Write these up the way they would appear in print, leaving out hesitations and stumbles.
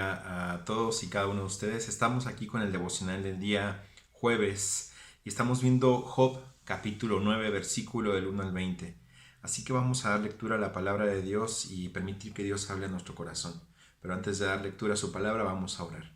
día a todos y cada uno de ustedes. Estamos aquí con el devocional del día jueves y estamos viendo Job capítulo 9 versículo del 1 al 20. Así que vamos a dar lectura a la palabra de Dios y permitir que Dios hable a nuestro corazón. Pero antes de dar lectura a su palabra vamos a orar.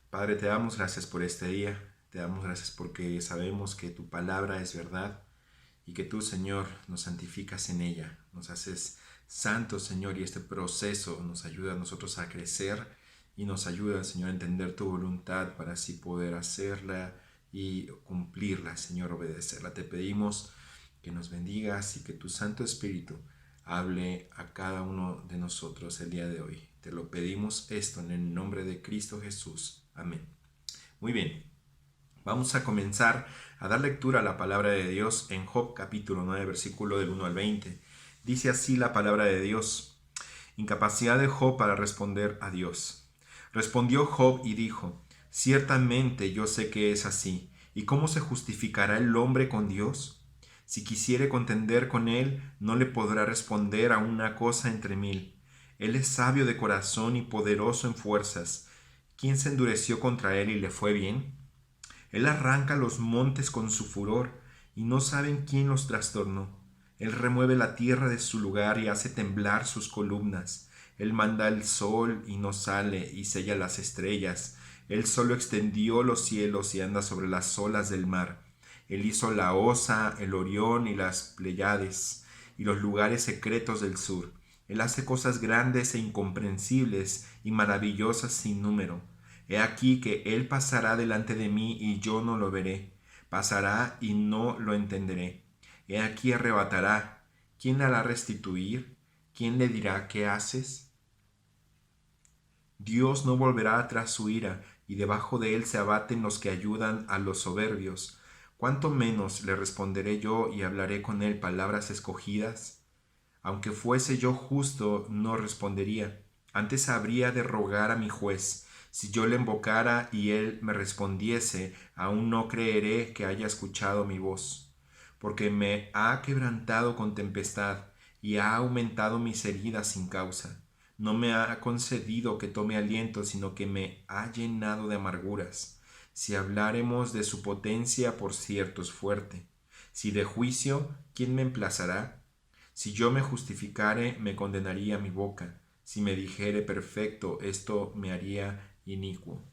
Padre, te damos gracias por este día. Te damos gracias porque sabemos que tu palabra es verdad y que tú, Señor, nos santificas en ella. Nos haces santos, Señor, y este proceso nos ayuda a nosotros a crecer y nos ayuda, Señor, a entender tu voluntad para así poder hacerla y cumplirla, Señor, obedecerla. Te pedimos que nos bendigas y que tu Santo Espíritu hable a cada uno de nosotros el día de hoy. Te lo pedimos esto en el nombre de Cristo Jesús. Amén. Muy bien. Vamos a comenzar a dar lectura a la palabra de Dios en Job capítulo 9, versículo del 1 al 20. Dice así la palabra de Dios: Incapacidad de Job para responder a Dios. Respondió Job y dijo: Ciertamente yo sé que es así. ¿Y cómo se justificará el hombre con Dios? Si quisiere contender con él, no le podrá responder a una cosa entre mil. Él es sabio de corazón y poderoso en fuerzas. ¿Quién se endureció contra él y le fue bien? Él arranca los montes con su furor, y no saben quién los trastornó. Él remueve la tierra de su lugar y hace temblar sus columnas. Él manda el sol y no sale, y sella las estrellas. Él solo extendió los cielos y anda sobre las olas del mar. Él hizo la Osa, el Orión y las Pléyades, y los lugares secretos del sur. Él hace cosas grandes e incomprensibles y maravillosas sin número. He aquí que él pasará delante de mí y yo no lo veré. Pasará y no lo entenderé. He aquí arrebatará. ¿Quién le hará restituir? ¿Quién le dirá qué haces? Dios no volverá atrás su ira, y debajo de él se abaten los que ayudan a los soberbios. ¿Cuánto menos le responderé yo y hablaré con él palabras escogidas? Aunque fuese yo justo, no respondería. Antes habría de rogar a mi juez. Si yo le invocara y él me respondiese, aún no creeré que haya escuchado mi voz. Porque me ha quebrantado con tempestad y ha aumentado mis heridas sin causa. No me ha concedido que tome aliento, sino que me ha llenado de amarguras. Si habláremos de su potencia, por cierto es fuerte. Si de juicio, ¿quién me emplazará? Si yo me justificare, me condenaría mi boca. Si me dijere perfecto, esto me haría inicuo.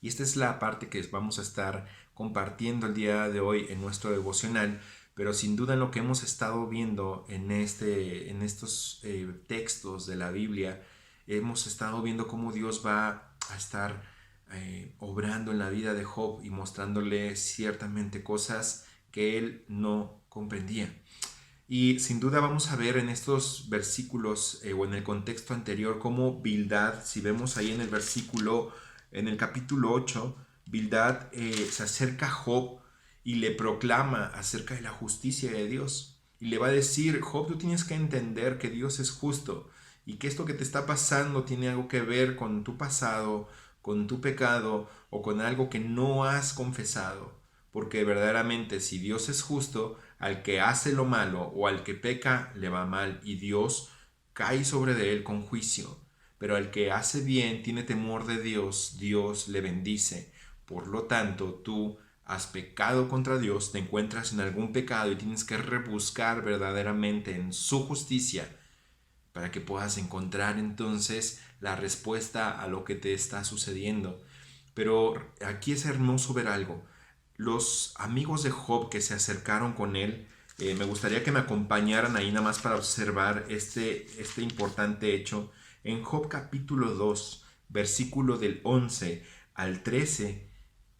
Y esta es la parte que vamos a estar compartiendo el día de hoy en nuestro devocional, pero sin duda en lo que hemos estado viendo en estos textos de la Biblia, hemos estado viendo cómo Dios va a estar obrando en la vida de Job y mostrándole ciertamente cosas que él no comprendía. Y sin duda vamos a ver en estos versículos o en el contexto anterior cómo Bildad, si vemos ahí en el versículo, en el capítulo 8, Bildad se acerca a Job y le proclama acerca de la justicia de Dios. Y le va a decir: Job, tú tienes que entender que Dios es justo y que esto que te está pasando tiene algo que ver con tu pasado, con tu pecado o con algo que no has confesado. Porque verdaderamente si Dios es justo, al que hace lo malo o al que peca le va mal y Dios cae sobre de él con juicio. Pero al que hace bien, tiene temor de Dios, Dios le bendice. Por lo tanto, tú has pecado contra Dios, te encuentras en algún pecado y tienes que rebuscar verdaderamente en su justicia para que puedas encontrar entonces la respuesta a lo que te está sucediendo. Pero aquí es hermoso ver algo. Los amigos de Job que se acercaron con él, me gustaría que me acompañaran ahí nada más para observar este importante hecho. En Job capítulo 2, versículo del 11 al 13,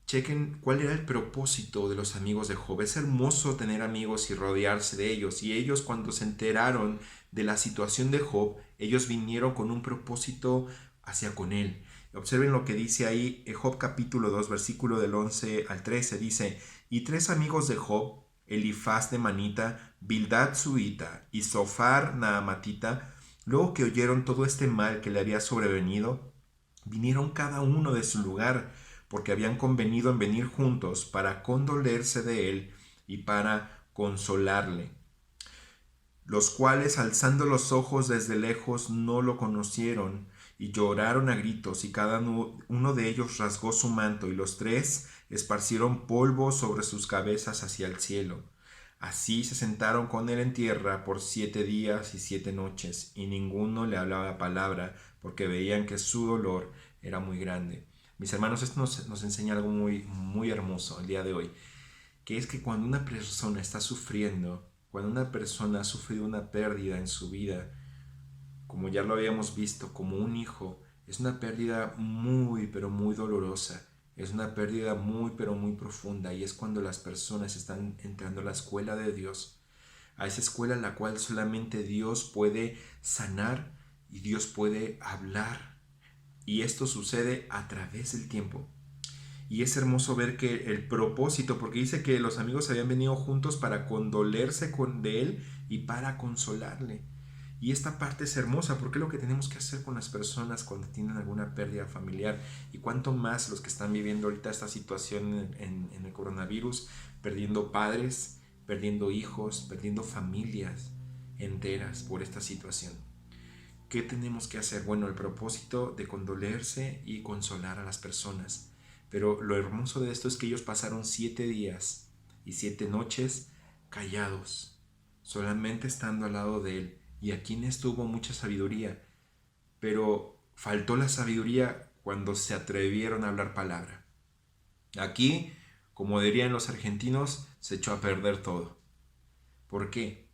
chequen cuál era el propósito de los amigos de Job. Es hermoso tener amigos y rodearse de ellos. Y ellos, cuando se enteraron de la situación de Job, ellos vinieron con un propósito hacia con él. Observen lo que dice ahí Job capítulo 2, versículo del 11 al 13. Dice: Y tres amigos de Job, Elifaz de Manita, Bildad suita y Zofar naamatita, luego que oyeron todo este mal que le había sobrevenido, vinieron cada uno de su lugar, porque habían convenido en venir juntos para condolerse de él y para consolarle. Los cuales, alzando los ojos desde lejos, no lo conocieron, y lloraron a gritos, y cada uno de ellos rasgó su manto, y los tres esparcieron polvo sobre sus cabezas hacia el cielo. Así se sentaron con él en tierra por 7 días y 7 noches, y ninguno le hablaba palabra, porque veían que su dolor era muy grande. Mis hermanos, esto nos enseña algo muy, muy hermoso el día de hoy, que es que cuando una persona está sufriendo, cuando una persona ha sufrido una pérdida en su vida, como ya lo habíamos visto, como un hijo, es una pérdida muy, pero muy dolorosa. Es una pérdida muy, pero muy profunda, y es cuando las personas están entrando a la escuela de Dios, a esa escuela en la cual solamente Dios puede sanar y Dios puede hablar. Y esto sucede a través del tiempo. Y es hermoso ver que el propósito, porque dice que los amigos habían venido juntos para condolerse de él y para consolarle. Y esta parte es hermosa porque es lo que tenemos que hacer con las personas cuando tienen alguna pérdida familiar, y cuanto más los que están viviendo ahorita esta situación en el coronavirus, perdiendo padres, perdiendo hijos, perdiendo familias enteras por esta situación. ¿Qué tenemos que hacer? Bueno, el propósito de condolerse y consolar a las personas. Pero lo hermoso de esto es que ellos pasaron 7 días y 7 noches callados, solamente estando al lado de él. Y aquí en esto hubo mucha sabiduría, pero faltó la sabiduría cuando se atrevieron a hablar palabra. Aquí, como dirían los argentinos, se echó a perder todo. ¿Por qué?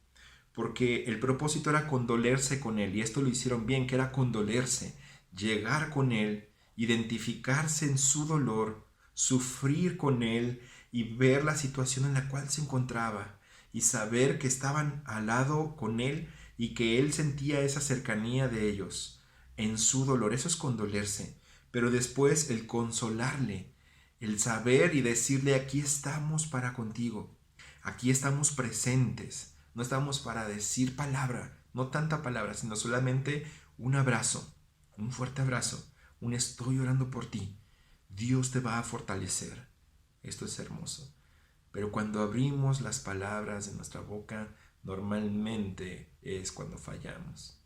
Porque el propósito era condolerse con él, y esto lo hicieron bien, que era condolerse, llegar con él, identificarse en su dolor, sufrir con él y ver la situación en la cual se encontraba, y saber que estaban al lado con él y que él sentía esa cercanía de ellos en su dolor. Eso es condolerse. Pero después el consolarle, el saber y decirle: aquí estamos para contigo, aquí estamos presentes. No estamos para decir palabra, no tanta palabra, sino solamente un abrazo, un fuerte abrazo, un estoy orando por ti. Dios te va a fortalecer. Esto es hermoso. Pero cuando abrimos las palabras de nuestra boca, normalmente es cuando fallamos.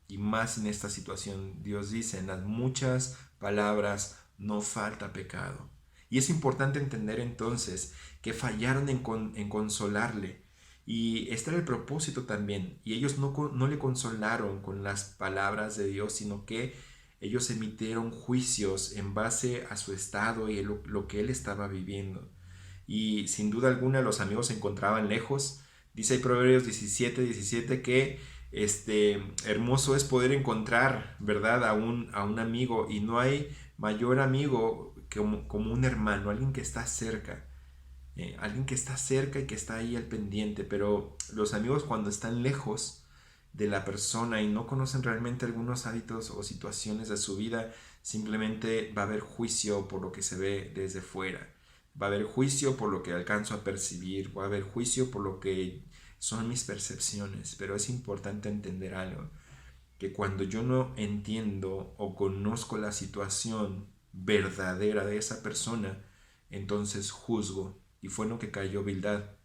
Y más en esta situación, Dios dice: en las muchas palabras no falta pecado. Y es importante entender entonces que fallaron en consolarle. Y este era el propósito también. Y ellos no le consolaron con las palabras de Dios, sino que ellos emitieron juicios en base a su estado y lo que él estaba viviendo. Y sin duda alguna los amigos se encontraban lejos. Dice ahí Proverbios 17:17 que hermoso es poder encontrar, ¿verdad?, a un amigo, y no hay mayor amigo como un hermano, alguien que está cerca. Alguien que está cerca y que está ahí al pendiente. Pero los amigos, cuando están lejos de la persona y no conocen realmente algunos hábitos o situaciones de su vida, simplemente va a haber juicio por lo que se ve desde fuera, va a haber juicio por lo que alcanzo a percibir, va a haber juicio por lo que son mis percepciones. Pero es importante entender algo, que cuando yo no entiendo o conozco la situación verdadera de esa persona, entonces juzgo. Y fue en lo que cayó Bildad.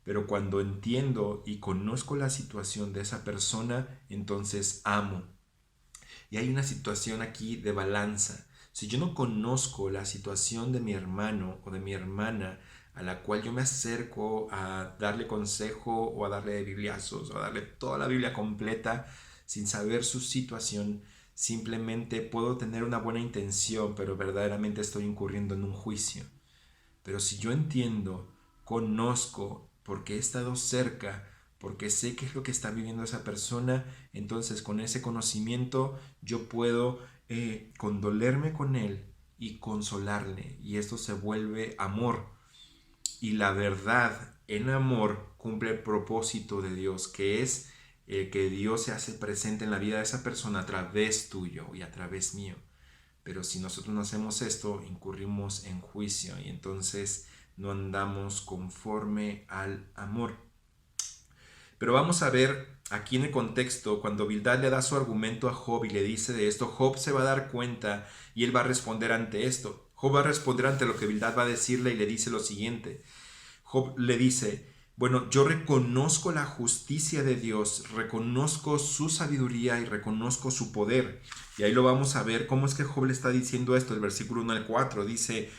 Pero cuando entiendo y conozco la situación de esa persona, entonces amo. Y hay una situación aquí de balanza. Si yo no conozco la situación de mi hermano o de mi hermana, a la cual yo me acerco a darle consejo o a darle bibliazos o a darle toda la Biblia completa sin saber su situación, simplemente puedo tener una buena intención, pero verdaderamente estoy incurriendo en un juicio. Pero si yo entiendo, conozco, porque he estado cerca, porque sé qué es lo que está viviendo esa persona, entonces con ese conocimiento yo puedo condolerme con él y consolarle. Y esto se vuelve amor. Y la verdad en amor cumple el propósito de Dios, que es que Dios se hace presente en la vida de esa persona a través tuyo y a través mío. Pero si nosotros no hacemos esto, incurrimos en juicio y entonces no andamos conforme al amor. Pero vamos a ver aquí en el contexto, cuando Bildad le da su argumento a Job y le dice de esto, Job se va a dar cuenta y él va a responder ante esto. Job va a responder ante lo que Bildad va a decirle y le dice lo siguiente. Job le dice: Bueno, yo reconozco la justicia de Dios, reconozco su sabiduría y reconozco su poder. Y ahí lo vamos a ver cómo es que Job le está diciendo esto. El versículo 1 al 4 dice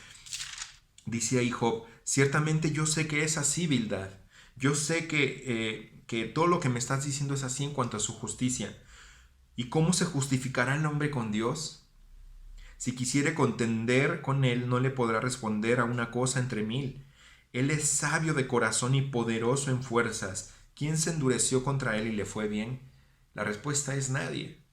ahí Job: ciertamente yo sé que es así, Bildad. Yo sé que todo lo que me estás diciendo es así en cuanto a su justicia. ¿Y cómo se justificará el hombre con Dios? Si quisiere contender con él, no le podrá responder a una cosa entre mil. Él es sabio de corazón y poderoso en fuerzas. ¿Quién se endureció contra él y le fue bien? La respuesta es nadie.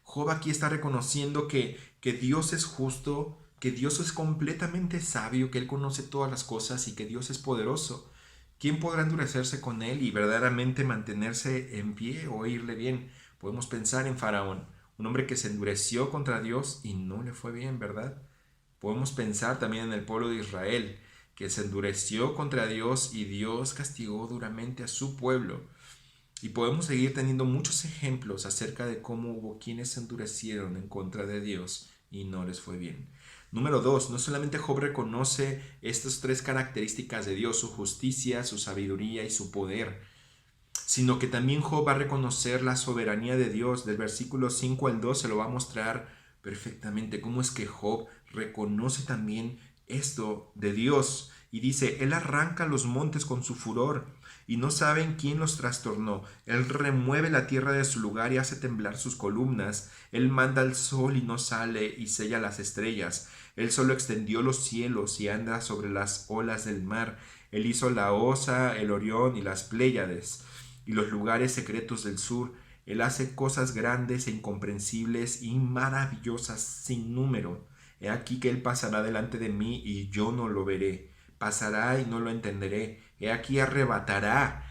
Job aquí está reconociendo que Dios es justo, que Dios es completamente sabio, que Él conoce todas las cosas y que Dios es poderoso. ¿Quién podrá endurecerse con Él y verdaderamente mantenerse en pie o irle bien? Podemos pensar en Faraón, un hombre que se endureció contra Dios y no le fue bien, ¿verdad? Podemos pensar también en el pueblo de Israel, que se endureció contra Dios y Dios castigó duramente a su pueblo. Y podemos seguir teniendo muchos ejemplos acerca de cómo hubo quienes se endurecieron en contra de Dios y no les fue bien. Número 2, no solamente Job reconoce estas tres características de Dios, su justicia, su sabiduría y su poder, sino que también Job va a reconocer la soberanía de Dios. Del versículo 5 al 2 se lo va a mostrar perfectamente cómo es que Job reconoce también esto de Dios. Y dice: Él arranca los montes con su furor y no saben quién los trastornó. Él remueve la tierra de su lugar y hace temblar sus columnas. Él manda el sol y no sale y sella las estrellas. Él solo extendió los cielos y anda sobre las olas del mar. Él hizo la Osa, el Orión y las Pléyades y los lugares secretos del sur. Él hace cosas grandes e incomprensibles y maravillosas sin número. He aquí que Él pasará delante de mí y yo no lo veré. Pasará y no lo entenderé. He aquí arrebatará.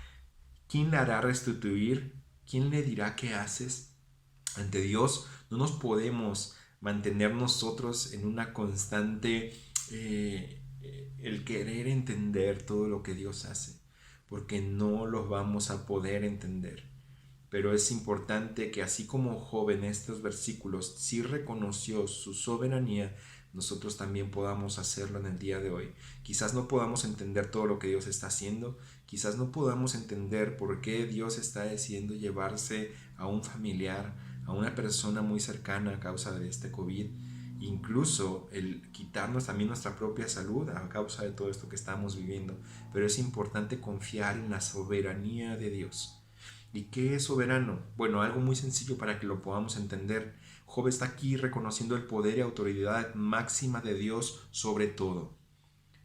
¿Quién le hará restituir? ¿Quién le dirá qué haces? Ante Dios no nos podemos mantener nosotros en una constante el querer entender todo lo que Dios hace, porque no lo vamos a poder entender. Pero es importante que así como Job en estos versículos sí reconoció su soberanía, nosotros también podamos hacerlo en el día de hoy. Quizás no podamos entender todo lo que Dios está haciendo, quizás no podamos entender por qué Dios está decidiendo llevarse a un familiar, a una persona muy cercana a causa de este COVID, incluso el quitarnos también nuestra propia salud a causa de todo esto que estamos viviendo. Pero es importante confiar en la soberanía de Dios. ¿Y qué es soberano? Bueno, algo muy sencillo para que lo podamos entender. Job está aquí reconociendo el poder y autoridad máxima de Dios sobre todo.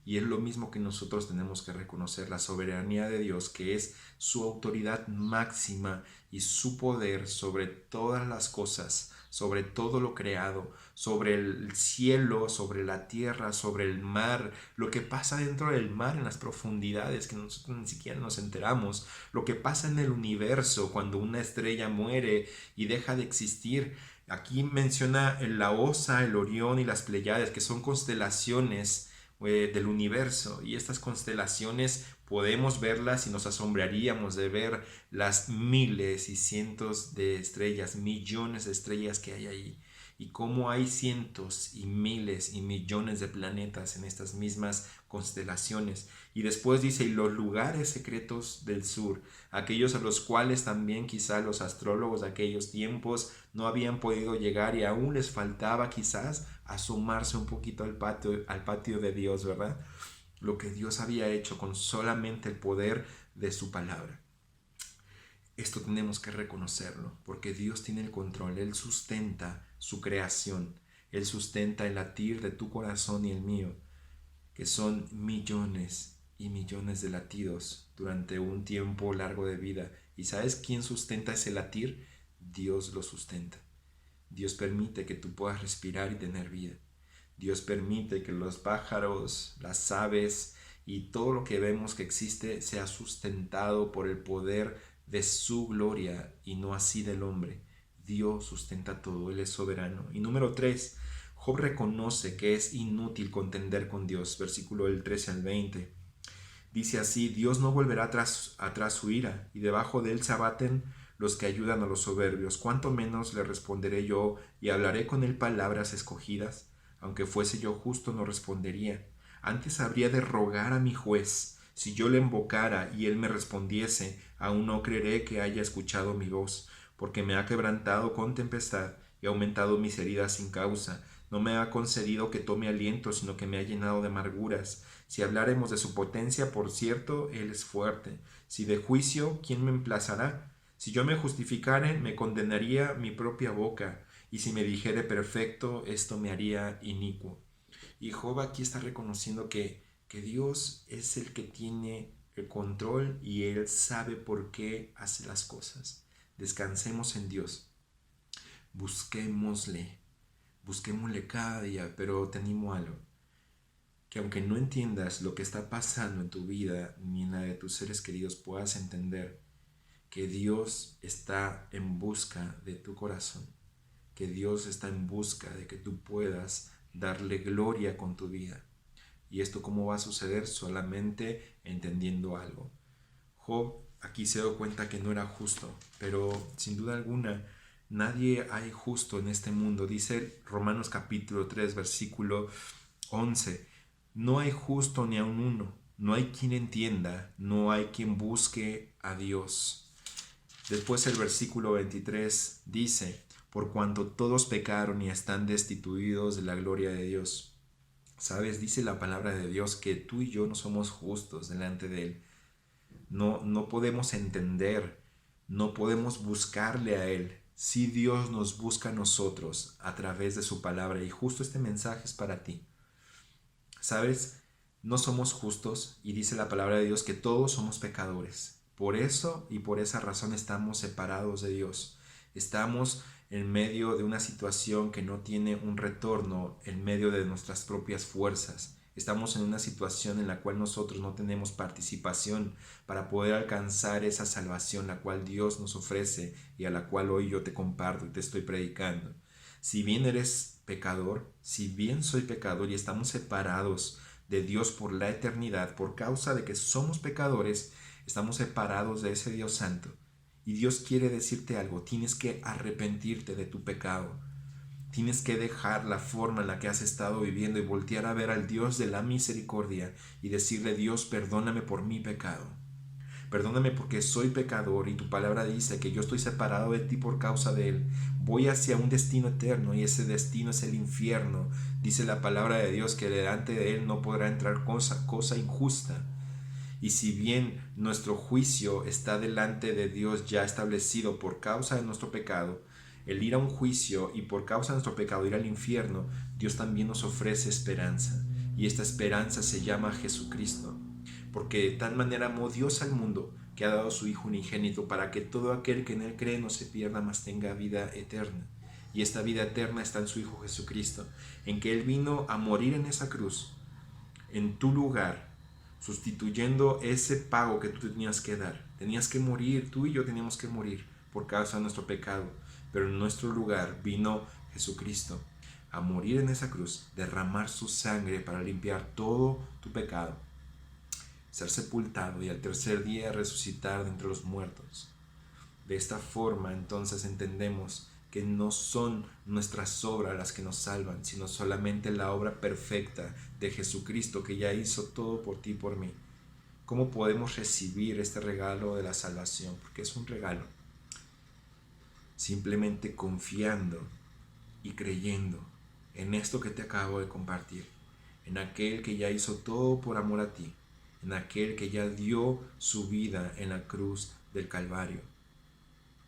Y es lo mismo que nosotros tenemos que reconocer, la soberanía de Dios, que es su autoridad máxima y su poder sobre todas las cosas, sobre todo lo creado, sobre el cielo, sobre la tierra, sobre el mar, lo que pasa dentro del mar en las profundidades que nosotros ni siquiera nos enteramos, lo que pasa en el universo cuando una estrella muere y deja de existir. Aquí menciona la Osa, el Orión y las Pleiades, que son constelaciones del universo, y estas constelaciones podemos verlas y nos asombraríamos de ver las miles y cientos de estrellas, millones de estrellas que hay ahí, y cómo hay cientos y miles y millones de planetas en estas mismas constelaciones. Y después dice: y los lugares secretos del sur, aquellos a los cuales también quizá los astrólogos de aquellos tiempos no habían podido llegar y aún les faltaba quizás asomarse un poquito al patio de Dios, ¿verdad? Lo que Dios había hecho con solamente el poder de su palabra. Esto tenemos que reconocerlo, porque Dios tiene el control. Él sustenta su creación. Él sustenta el latir de tu corazón y el mío, que son millones y millones de latidos durante un tiempo largo de vida. ¿Y sabes quién sustenta ese latir? Dios lo sustenta. Dios permite que tú puedas respirar y tener vida. Dios permite que los pájaros, las aves y todo lo que vemos que existe sea sustentado por el poder de su gloria y no así del hombre. Dios sustenta todo, Él es soberano. Y número 3, Job reconoce que es inútil contender con Dios. Versículo del 13 al 20. Dice así: Dios no volverá atrás su ira, y debajo de él se abaten los que ayudan a los soberbios. ¿Cuánto menos le responderé yo y hablaré con él palabras escogidas? Aunque fuese yo justo, no respondería. Antes habría de rogar a mi juez. Si yo le invocara y él me respondiese, aún no creeré que haya escuchado mi voz, porque me ha quebrantado con tempestad y ha aumentado mis heridas sin causa. No me ha concedido que tome aliento, sino que me ha llenado de amarguras. Si habláremos de su potencia, por cierto, él es fuerte. Si de juicio, ¿quién me emplazará? Si yo me justificare, me condenaría mi propia boca, y si me dijere perfecto, esto me haría inicuo. Y Job aquí está reconociendo que Dios es el que tiene el control y Él sabe por qué hace las cosas. Descansemos en Dios, busquémosle cada día, pero te animo a algo, que aunque no entiendas lo que está pasando en tu vida ni en la de tus seres queridos, puedas entender que Dios está en busca de tu corazón, que Dios está en busca de que tú puedas darle gloria con tu vida. ¿Y esto cómo va a suceder? Solamente entendiendo algo. Job aquí se dio cuenta que no era justo, pero sin duda alguna nadie hay justo en este mundo. Dice Romanos capítulo 3 versículo 11, no hay justo ni aun uno, no hay quien entienda, no hay quien busque a Dios. Después el versículo 23 dice, por cuanto todos pecaron y están destituidos de la gloria de Dios. ¿Sabes? Dice la palabra de Dios que tú y yo no somos justos delante de Él. No podemos entender, no podemos buscarle a Él. Si Dios nos busca a nosotros a través de su palabra, y justo este mensaje es para ti. ¿Sabes? No somos justos y dice la palabra de Dios que todos somos pecadores. Por eso y por esa razón estamos separados de Dios. Estamos en medio de una situación que no tiene un retorno en medio de nuestras propias fuerzas. Estamos en una situación en la cual nosotros no tenemos participación para poder alcanzar esa salvación la cual Dios nos ofrece y a la cual hoy yo te comparto y te estoy predicando. Si bien eres pecador, si bien soy pecador y estamos separados de Dios por la eternidad, por causa de que somos pecadores, estamos separados de ese Dios santo. Y Dios quiere decirte algo, tienes que arrepentirte de tu pecado. Tienes que dejar la forma en la que has estado viviendo y voltear a ver al Dios de la misericordia y decirle, Dios, perdóname por mi pecado. Perdóname porque soy pecador y tu palabra dice que yo estoy separado de ti por causa de él. Voy hacia un destino eterno y ese destino es el infierno. Dice la palabra de Dios que delante de él no podrá entrar cosa injusta. Y si bien nuestro juicio está delante de Dios ya establecido por causa de nuestro pecado, el ir a un juicio y por causa de nuestro pecado ir al infierno, Dios también nos ofrece esperanza. Y esta esperanza se llama Jesucristo. Porque de tal manera amó Dios al mundo que ha dado a su Hijo unigénito para que todo aquel que en él cree no se pierda, mas tenga vida eterna. Y esta vida eterna está en su Hijo Jesucristo, en que Él vino a morir en esa cruz, en tu lugar, sustituyendo ese pago que tú tenías que dar. Tenías que morir, tú y yo teníamos que morir por causa de nuestro pecado, pero en nuestro lugar vino Jesucristo a morir en esa cruz, derramar su sangre para limpiar todo tu pecado, ser sepultado y al tercer día resucitar de entre los muertos. De esta forma entonces entendemos que no son nuestras obras las que nos salvan, sino solamente la obra perfecta de Jesucristo que ya hizo todo por ti y por mí. ¿Cómo podemos recibir este regalo de la salvación? Porque es un regalo. Simplemente confiando y creyendo en esto que te acabo de compartir, en aquel que ya hizo todo por amor a ti, en aquel que ya dio su vida en la cruz del Calvario,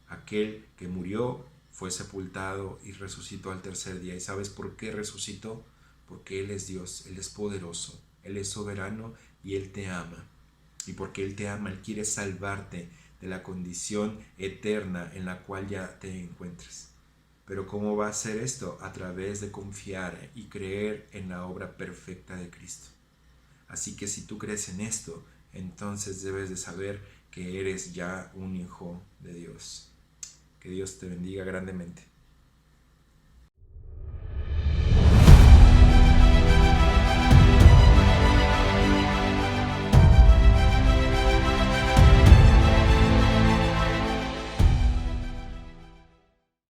aquel que murió, fue sepultado y resucitó al tercer día. ¿Y sabes por qué resucitó? Porque Él es Dios, Él es poderoso, Él es soberano y Él te ama. Y porque Él te ama, Él quiere salvarte de la condición eterna en la cual ya te encuentres. Pero ¿cómo va a ser esto? A través de confiar y creer en la obra perfecta de Cristo. Así que si tú crees en esto, entonces debes de saber que eres ya un hijo de Dios. Que Dios te bendiga grandemente.